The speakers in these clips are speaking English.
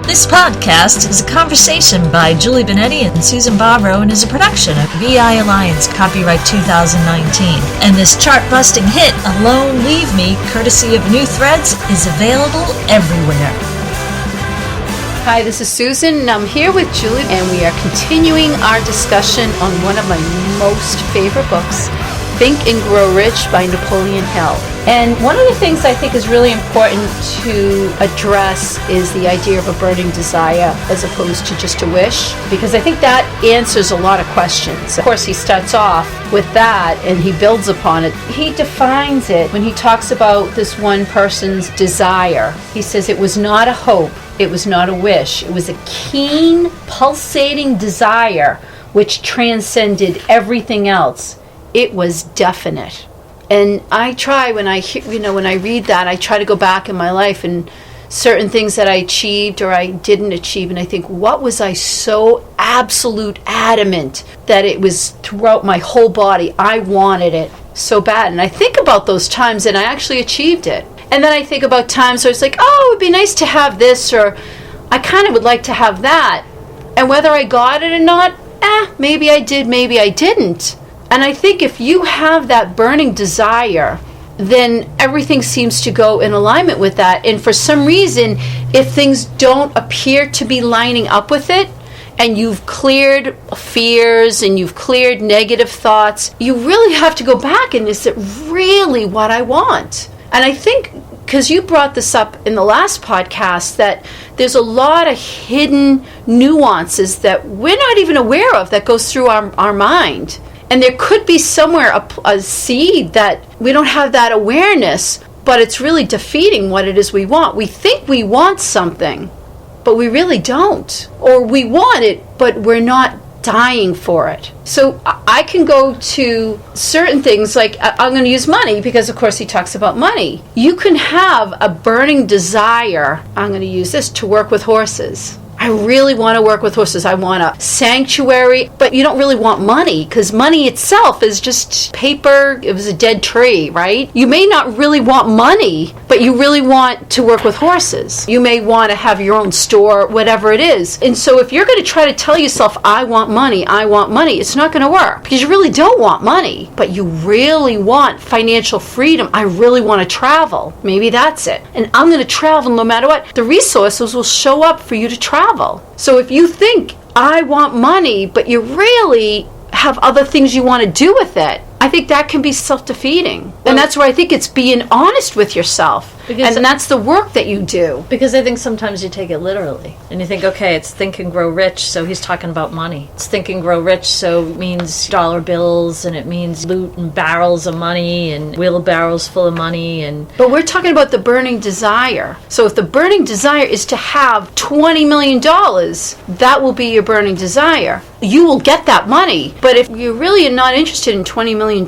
This podcast is a conversation by Julie Benetti and Susan Barbaro and is a production of VI Alliance, copyright 2019. And this chart-busting hit, Alone Leave Me, courtesy of New Threads, is available everywhere. Hi, this is Susan, and I'm here with Julie, and we are continuing our discussion on one of my most favorite books, Think and Grow Rich by Napoleon Hill. And one of the things I think is really important to address is the idea of a burning desire as opposed to just a wish, because I think that answers a lot of questions. Of course, he starts off with that and he builds upon it. He defines it when he talks about this one person's desire. He says it was not a hope, it was not a wish, it was a keen, pulsating desire which transcended everything else. It was definite. And I try, when I read that, I try to go back in my life and certain things that I achieved or I didn't achieve, and I think, what was I so absolute adamant that it was throughout my whole body? I wanted it so bad. And I think about those times and I actually achieved it. And then I think about times where it's like, oh, it would be nice to have this, or I kind of would like to have that. And whether I got it or not, maybe I did, maybe I didn't. And I think if you have that burning desire, then everything seems to go in alignment with that. And for some reason, if things don't appear to be lining up with it, and you've cleared fears and you've cleared negative thoughts, you really have to go back and is it really what I want? And I think, because you brought this up in the last podcast, that there's a lot of hidden nuances that we're not even aware of that goes through our mind. And there could be somewhere a seed that we don't have that awareness, but it's really defeating what it is we want. We think we want something, but we really don't. Or we want it, but we're not dying for it. So I can go to certain things, like I'm going to use money, because of course he talks about money. You can have a burning desire, I'm going to use this, to work with horses. I really want to work with horses. I want a sanctuary, but you don't really want money, because money itself is just paper. It was a dead tree, right? You may not really want money, but you really want to work with horses. You may want to have your own store, whatever it is. And so if you're going to try to tell yourself, I want money, it's not going to work, because you really don't want money, but you really want financial freedom. I really want to travel. Maybe that's it. And I'm going to travel no matter what. The resources will show up for you to travel. So if you think, I want money, but you really have other things you want to do with it, I think that can be self-defeating. And that's where I think it's being honest with yourself. And that's the work that you do. Because I think sometimes you take it literally. And you think, okay, it's Think and Grow Rich, so he's talking about money. It's Think and Grow Rich, so it means dollar bills, and it means loot and barrels of money, and wheelbarrows full of money. But we're talking about the burning desire. So if the burning desire is to have $20 million, that will be your burning desire. You will get that money. But if you really are not interested in $20 million,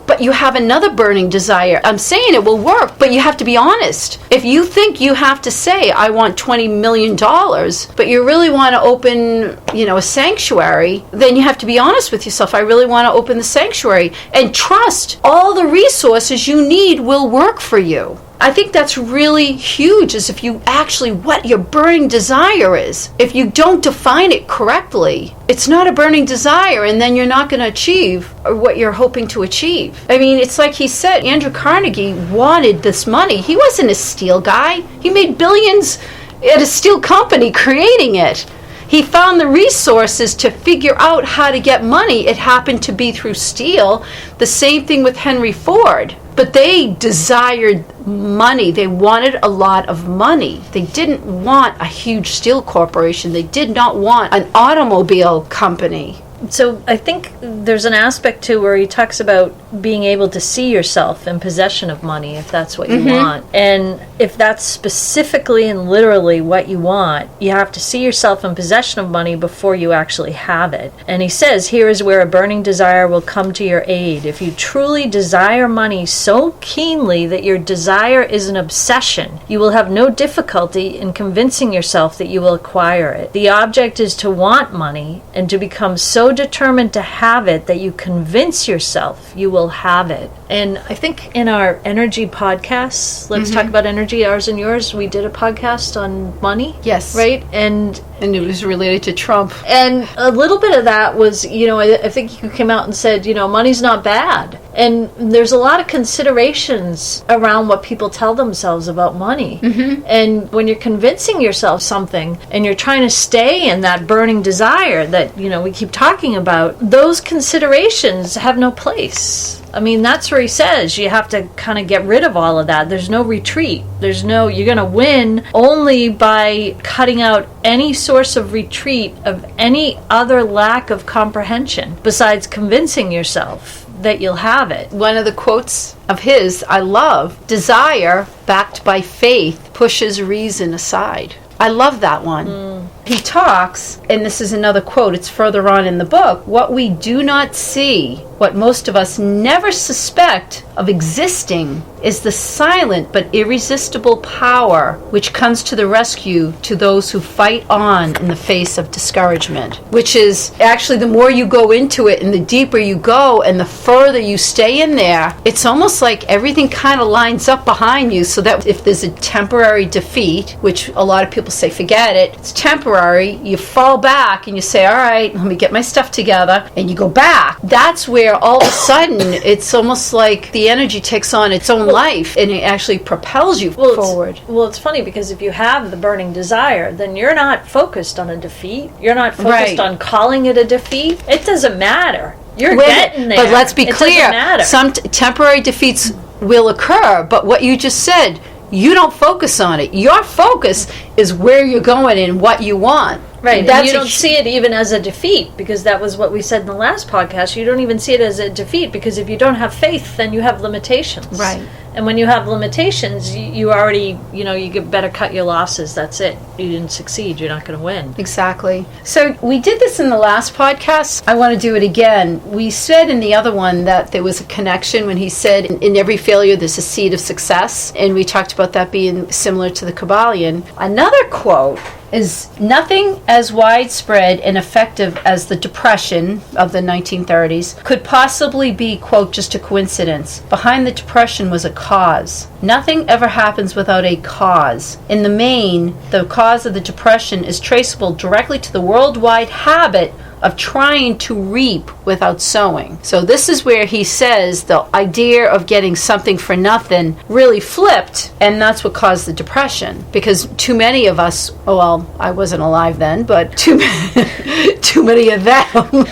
but you have another burning desire, I'm saying it will work, but you have to be honest. If you think you have to say, I want $20 million, but you really want to open, a sanctuary, then you have to be honest with yourself. I really want to open the sanctuary, and trust all the resources you need will work for you. I think that's really huge, is if you actually, what your burning desire is. If you don't define it correctly, it's not a burning desire, and then you're not going to achieve what you're hoping to achieve. I mean, it's like he said, Andrew Carnegie wanted this money. He wasn't a steel guy. He made billions at a steel company creating it. He found the resources to figure out how to get money. It happened to be through steel. The same thing with Henry Ford. But they desired money. They wanted a lot of money. They didn't want a huge steel corporation. They did not want an automobile company. So I think there's an aspect too where he talks about being able to see yourself in possession of money, if that's what you want. And if that's specifically and literally what you want, you have to see yourself in possession of money before you actually have it. And he says, here is where a burning desire will come to your aid. If you truly desire money so keenly that your desire is an obsession, you will have no difficulty in convincing yourself that you will acquire it. The object is to want money and to become so determined to have it that you convince yourself you will have it. And I think in our energy podcasts, Let's Talk About Energy, ours and yours, we did a podcast on money. Yes. Right? And it was related to Trump. And a little bit of that was, I think you came out and said, money's not bad. And there's a lot of considerations around what people tell themselves about money. And when you're convincing yourself something and you're trying to stay in that burning desire that, we keep talking about, those considerations have no place. I mean, that's where he says you have to kind of get rid of all of that. There's no retreat. You're going to win only by cutting out any source of retreat of any other lack of comprehension besides convincing yourself that you'll have it. One of the quotes of his I love, desire backed by faith pushes reason aside. I love that one. He talks, and this is another quote, it's further on in the book, what we do not see, what most of us never suspect of existing, is the silent but irresistible power which comes to the rescue to those who fight on in the face of discouragement. Which is actually, the more you go into it and the deeper you go and the further you stay in there, it's almost like everything kind of lines up behind you, so that if there's a temporary defeat, which a lot of people say forget it, it's temporary, you fall back and you say, all right, let me get my stuff together, and you go back. That's where all of a sudden it's almost like the energy takes on its own life and it actually propels you forward. It's funny because if you have the burning desire, then you're not focused on a defeat. You're not focused on calling it a defeat. It doesn't matter. You're getting there. But let's be clear. Some temporary defeats will occur, but what you just said, you don't focus on it. Your focus is where you're going and what you want. Right, and you don't see it even as a defeat, because that was what we said in the last podcast. You don't even see it as a defeat, because if you don't have faith, then you have limitations. Right. And when you have limitations, you already, you better cut your losses. That's it. You didn't succeed. You're not going to win. Exactly. So we did this in the last podcast. I want to do it again. We said in the other one that there was a connection when he said in every failure there's a seed of success. And we talked about that being similar to the Kabbalion. Another quote is, nothing as widespread and effective as the Depression of the 1930s could possibly be, quote, just a coincidence. Behind the Depression was a cause. Nothing ever happens without a cause. In the main, the cause of the Depression is traceable directly to the worldwide habit of trying to reap without sowing. So this is where he says the idea of getting something for nothing really flipped, and that's what caused the Depression. Because too many of us, well, I wasn't alive then, but too many of them,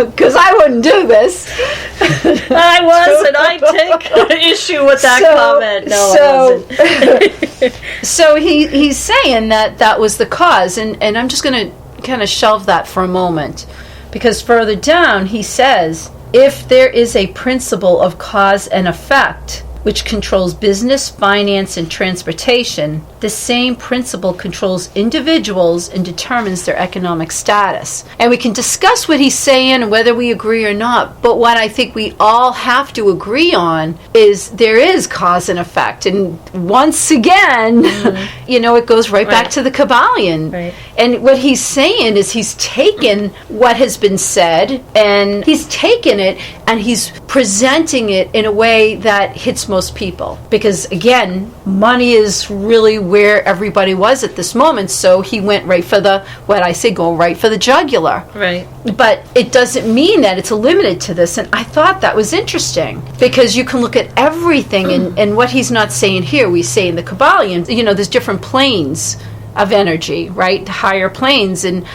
because I wouldn't do this. I was, and I take issue with that comment. No, I wasn't. So he's saying that was the cause, and I'm just going to kind of shelve that for a moment, because further down he says, if there is a principle of cause and effect which controls business, finance, and transportation, the same principle controls individuals and determines their economic status. And we can discuss what he's saying and whether we agree or not, but what I think we all have to agree on is there is cause and effect. And once again, it goes right back to the Kabbalion. Right. And what he's saying is he's taken what has been said and he's taken it and he's presenting it in a way that hits most people. Because again, money is really where everybody was at this moment, so he went right for go right for the jugular. Right. But it doesn't mean that it's limited to this, and I thought that was interesting, because you can look at everything, and what he's not saying here, we say in the Kabbalion, there's different planes of energy, right? Higher planes, and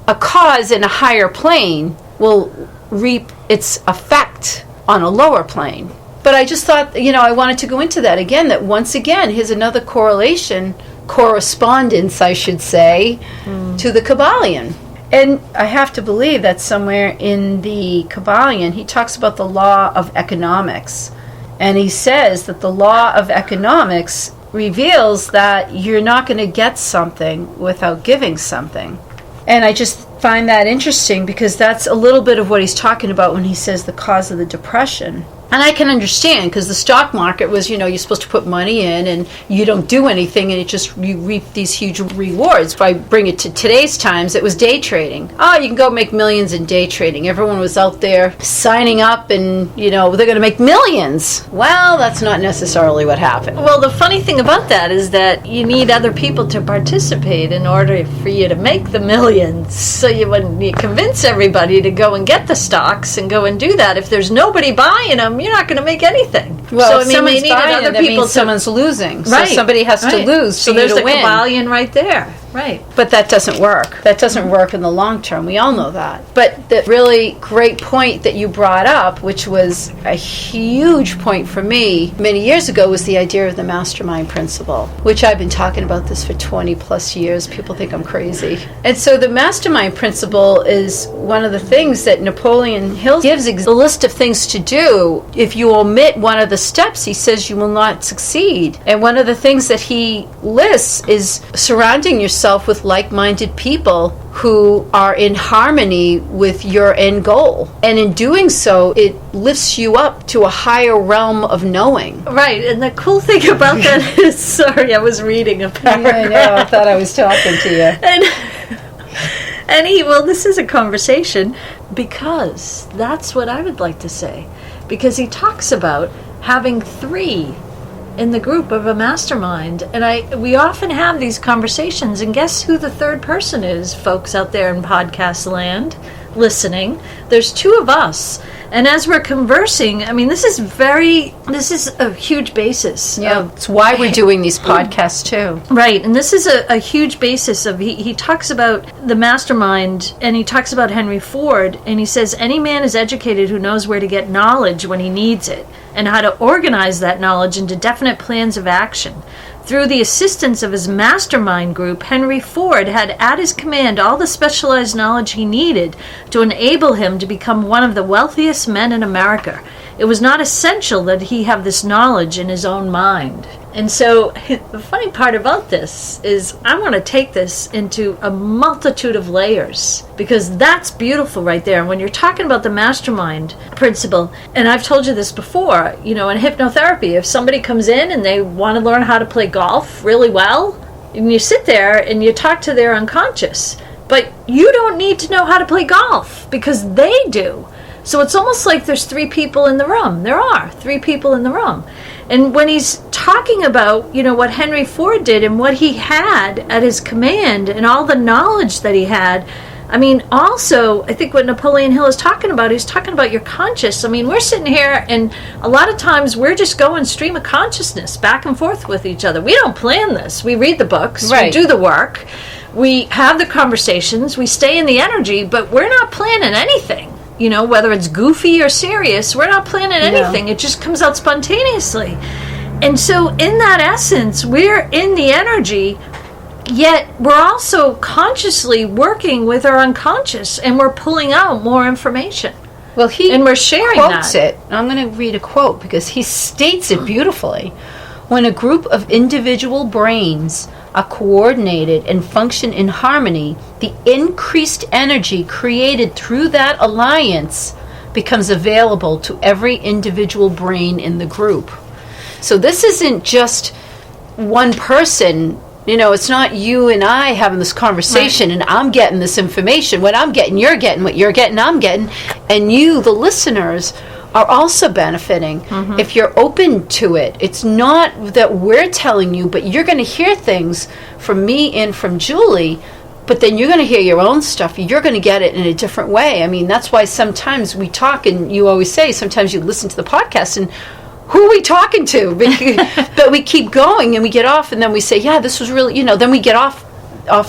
a cause in a higher plane will reap its effect on a lower plane. But I just thought, I wanted to go into that again, that once again, here's another correspondence, I should say, to the Kabbalion. And I have to believe that somewhere in the Kabbalion, he talks about the law of economics. And he says that the law of economics reveals that you're not going to get something without giving something. And I just find that interesting, because that's a little bit of what he's talking about when he says the cause of the Depression. And I can understand, because the stock market was, you're supposed to put money in and you don't do anything and you reap these huge rewards. If I bring it to today's times, it was day trading. Oh, you can go make millions in day trading. Everyone was out there signing up and, they're going to make millions. Well, that's not necessarily what happened. Well, the funny thing about that is that you need other people to participate in order for you to make the millions. So when you convince everybody to go and get the stocks and go and do that, if there's nobody buying them, you're not going to make anything. Well, so, if someone's buying it, that means someone's losing. So somebody has to lose so for you to win. So there's a kabbalion right there. Right. But that doesn't work. That doesn't work in the long term. We all know that. But the really great point that you brought up, which was a huge point for me many years ago, was the idea of the mastermind principle, which I've been talking about this for 20 plus years. People think I'm crazy. And so the mastermind principle is one of the things that Napoleon Hill gives a list of things to do. If you omit one of the steps, he says you will not succeed. And one of the things that he lists is surrounding yourself with like-minded people who are in harmony with your end goal. And in doing so, it lifts you up to a higher realm of knowing. Right, and the cool thing about that is, sorry, I was reading a paragraph. I know, I thought I was talking to you. Well, this is a conversation, because that's what I would like to say. Because he talks about having 3 in the group of a mastermind, and we often have these conversations, and guess who the third person is, folks out there in podcast land listening? There's 2 of us, and as we're conversing, this is a huge basis. Yeah, it's why we're doing these podcasts too. Right, and this is a huge basis of, he talks about the mastermind, and he talks about Henry Ford, and he says, any man is educated who knows where to get knowledge when he needs it, and how to organize that knowledge into definite plans of action. Through the assistance of his mastermind group, Henry Ford had at his command all the specialized knowledge he needed to enable him to become one of the wealthiest men in America. It was not essential that he have this knowledge in his own mind. And so the funny part about this is I want to take this into a multitude of layers, because that's beautiful right there. And when you're talking about the mastermind principle, and I've told you this before, in hypnotherapy, if somebody comes in and they want to learn how to play golf really well, and you sit there and you talk to their unconscious, but you don't need to know how to play golf because they do. So it's almost like there's 3 people in the room. There are 3 people in the room. And when he's talking about, what Henry Ford did and what he had at his command and all the knowledge that he had, also, I think what Napoleon Hill is talking about, he's talking about your conscious. We're sitting here, and a lot of times we're just going stream of consciousness back and forth with each other. We don't plan this. We read the books. Right. We do the work. We have the conversations. We stay in the energy, but we're not planning anything. Whether it's goofy or serious, we're not planning anything. No. It just comes out spontaneously. And so in that essence, we're in the energy, yet we're also consciously working with our unconscious, and we're pulling out more information. Well, and we're sharing quotes that. I'm going to read a quote because he states it beautifully. When a group of individual brains are coordinated and function in harmony, the increased energy created through that alliance becomes available to every individual brain in the group. So this isn't just one person. It's not you and I having this conversation, right, and I'm getting this information. What I'm getting, you're getting. What you're getting, I'm getting. And you, the listeners, are also benefiting if you're open to it. It's not that we're telling you, but you're going to hear things from me and from Julie, but then you're going to hear your own stuff. You're going to get it in a different way. That's why sometimes we talk, and you always say, sometimes you listen to the podcast, and who are we talking to? But we keep going, and we get off, and then we say, yeah, this was really, then we get off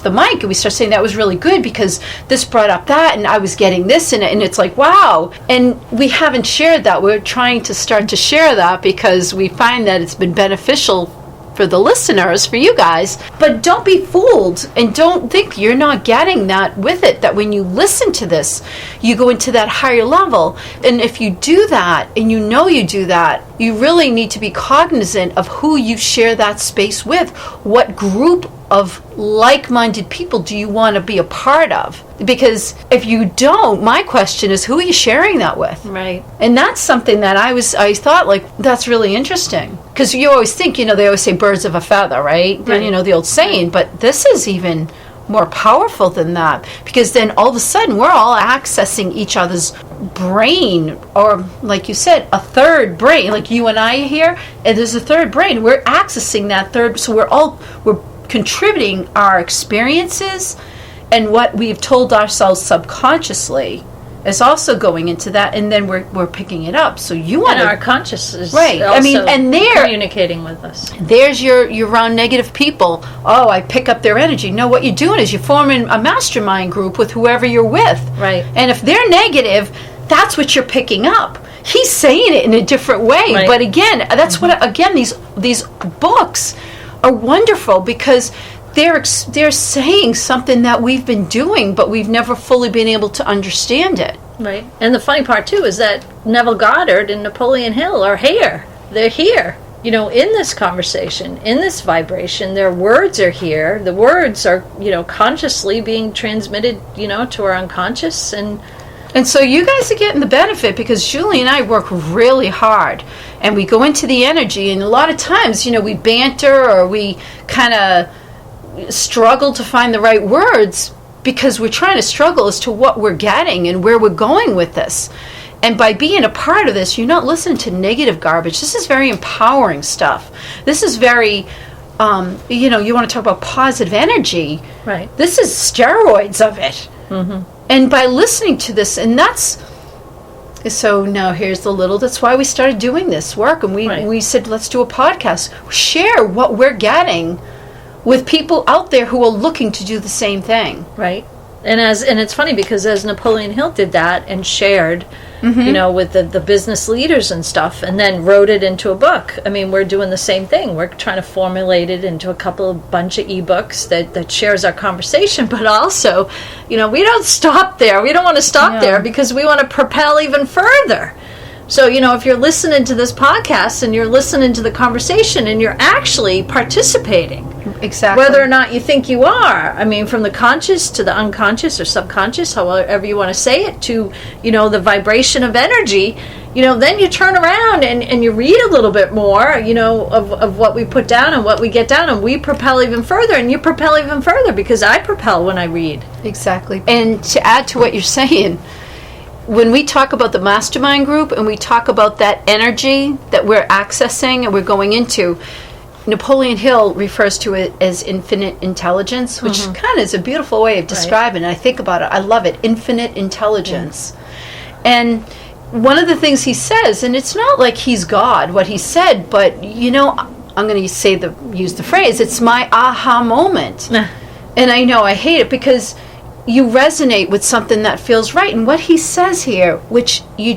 the mic and we start saying that was really good because this brought up that and I was getting this in it, and it's like, wow. And we haven't shared that. We're trying to start to share that because we find that it's been beneficial for the listeners, for you guys. But don't be fooled, and don't think you're not getting that with it, that when you listen to this, you go into that higher level. And if you do that, and you do that, you really need to be cognizant of who you share that space with, what group of like-minded people do you want to be a part of? Because if you don't, my question is, who are you sharing that with? Right. And that's something that I thought, like, that's really interesting. Because you always think, they always say birds of a feather, right? Right. The old saying. But this is even more powerful than that. Because then all of a sudden, we're all accessing each other's brain, or like you said, a third brain. Like you and I here, and there's a third brain. We're accessing that third. So we're contributing our experiences, and what we've told ourselves subconsciously is also going into that, and then we're picking it up. So you want our conscious is right. also and they're communicating with us. There's you're around negative people. Oh, I pick up their energy. No, what you're doing is you're forming a mastermind group with whoever you're with. Right. And if they're negative, that's what you're picking up. He's saying it in a different way, right. But again, that's what these books are wonderful, because they're saying something that we've been doing, but we've never fully been able to understand it. Right. And the funny part, too, is that Neville Goddard and Napoleon Hill are here. They're here, in this conversation, in this vibration. Their words are here. The words are, consciously being transmitted, to our unconscious. And so you guys are getting the benefit, because Julie and I work really hard, and we go into the energy, and a lot of times, we banter, or we kind of struggle to find the right words, because we're trying to struggle as to what we're getting and where we're going with this. And by being a part of this, you're not listening to negative garbage. This is very empowering stuff. This is very, you want to talk about positive energy. Right. This is steroids of it. Mm-hmm. And by listening to this, and so now here's that's why we started doing this work. And we said, let's do a podcast. Share what we're getting with people out there who are looking to do the same thing. Right. And it's funny, because as Napoleon Hill did that and shared, with the business leaders and stuff, and then wrote it into a book. I mean, we're doing the same thing. We're trying to formulate it into a bunch of ebooks that shares our conversation, but also, we don't stop there. We don't want to stop there, because we want to propel even further. So, if you're listening to this podcast and you're listening to the conversation and you're actually participating, exactly, whether or not you think you are, I mean, from the conscious to the unconscious or subconscious, however you want to say it, to, the vibration of energy, then you turn around and you read a little bit more, of what we put down and what we get down, and we propel even further, and you propel even further, because I propel when I read. Exactly. And to add to what you're saying, when we talk about the mastermind group and we talk about that energy that we're accessing and we're going into, Napoleon Hill refers to it as infinite intelligence, which kind of is a beautiful way of describing it. I think about it. I love it. Infinite intelligence. And one of the things he says, and it's not like he's God, what he said, but, I'm going to use the phrase, it's my aha moment. And I know I hate it, because you resonate with something that feels right. And what he says here, which you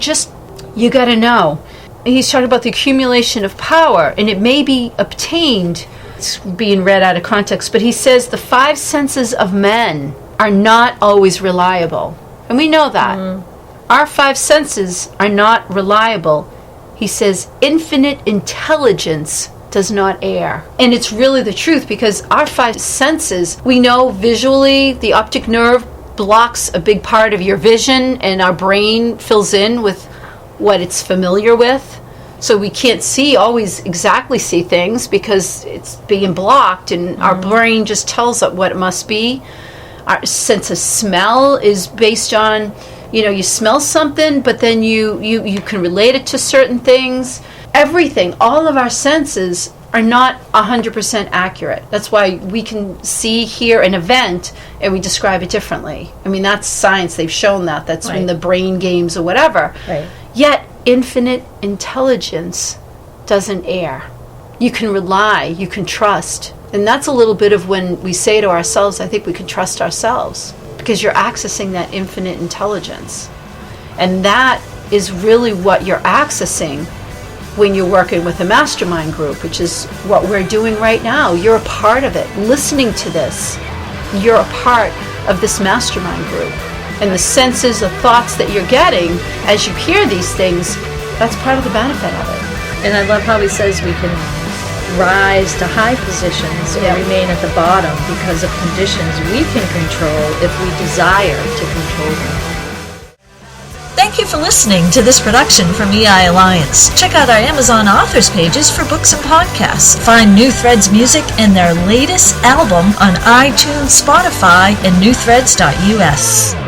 got to know, he's talking about the accumulation of power, and it may be obtained, it's being read out of context, but he says the 5 senses of men are not always reliable. And we know that. Our 5 senses are not reliable. He says infinite intelligence does not err. And it's really the truth, because our 5 senses, we know visually the optic nerve blocks a big part of your vision, and our brain fills in with what it's familiar with. So we can't always exactly see things, because it's being blocked, and our brain just tells it what it must be. Our sense of smell is based on, you smell something, but then you can relate it to certain things. Everything, all of our senses are not 100% accurate. That's why we can hear an event and we describe it differently. I mean, that's science. They've shown that. That's in the brain games or whatever. Right. Yet, infinite intelligence doesn't err. You can rely, you can trust. And that's a little bit of when we say to ourselves, I think we can trust ourselves, because you're accessing that infinite intelligence. And that is really what you're accessing when you're working with a mastermind group, which is what we're doing right now. You're a part of it. Listening to this, you're a part of this mastermind group. And the senses, the thoughts that you're getting as you hear these things, that's part of the benefit of it. And I love how he says we can rise to high positions or remain at the bottom because of conditions we can control if we desire to control them. Thank you for listening to this production from EI Alliance. Check out our Amazon authors pages for books and podcasts. Find New Threads music and their latest album on iTunes, Spotify, and newthreads.us.